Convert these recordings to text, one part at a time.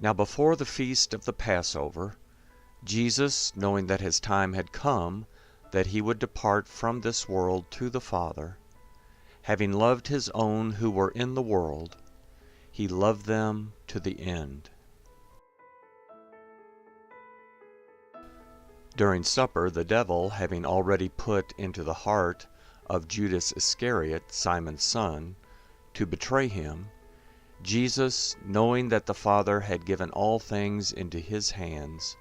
Now before the feast of the Passover, Jesus, knowing that his time had come, that he would depart from this world to the Father, having loved his own who were in the world, he loved them to the end. During supper, the devil, having already put into the heart of Judas Iscariot, Simon's son, to betray him, Jesus, knowing that the Father had given all things into his hands,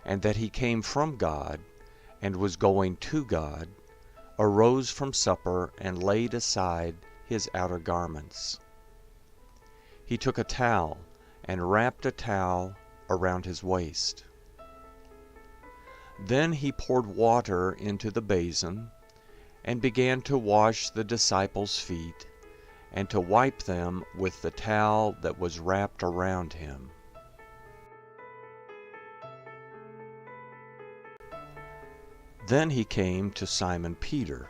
and that he came from God, and was going to God, arose from supper and laid aside his outer garments. He took a towel and wrapped a towel around his waist. Then he poured water into the basin and began to wash the disciples' feet and to wipe them with the towel that was wrapped around him. Then he came to Simon Peter.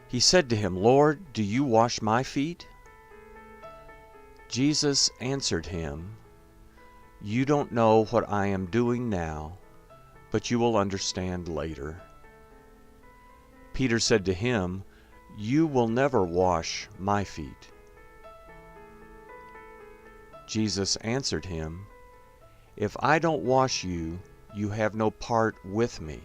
He said to him, "Lord, do you wash my feet?" Jesus answered him, "You don't know what I am doing now, but you will understand later." Peter said to him, "You will never wash my feet." Jesus answered him, "If I don't wash you, you have no part with me."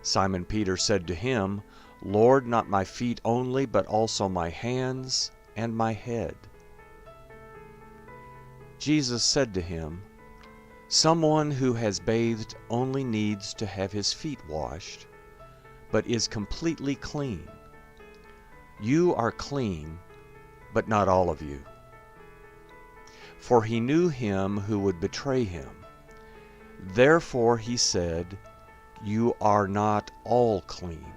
Simon Peter said to him, "Lord, not my feet only, but also my hands and my head." Jesus said to him, "Someone who has bathed only needs to have his feet washed, but is completely clean. You are clean, but not all of you." For he knew him who would betray him. Therefore he said, "You are not all clean."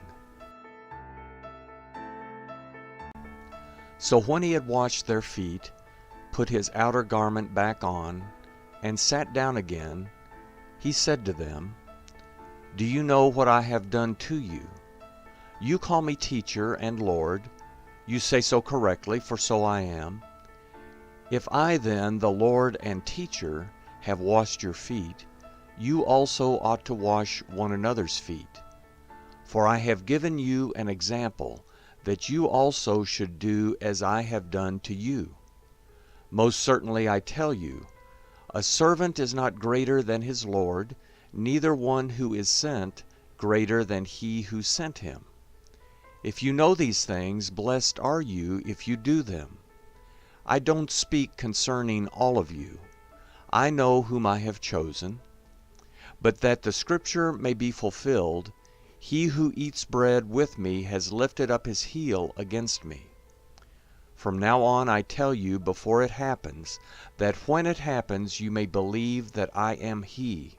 So when he had washed their feet, put his outer garment back on, and sat down again, he said to them, "Do you know what I have done to you? You call me teacher and Lord. You say so correctly, for so I am. If I then, the Lord and teacher, have washed your feet, you also ought to wash one another's feet. For I have given you an example, that you also should do as I have done to you. Most certainly I tell you, a servant is not greater than his Lord, neither one who is sent greater than he who sent him. If you know these things, blessed are you if you do them. I don't speak concerning all of you. I know whom I have chosen. But that the scripture may be fulfilled, he who eats bread with me has lifted up his heel against me. From now on I tell you before it happens, that when it happens you may believe that I am he.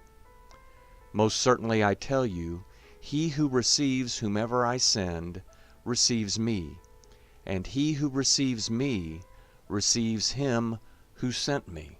Most certainly I tell you, he who receives whomever I send receives me, and he who receives me receives him who sent me."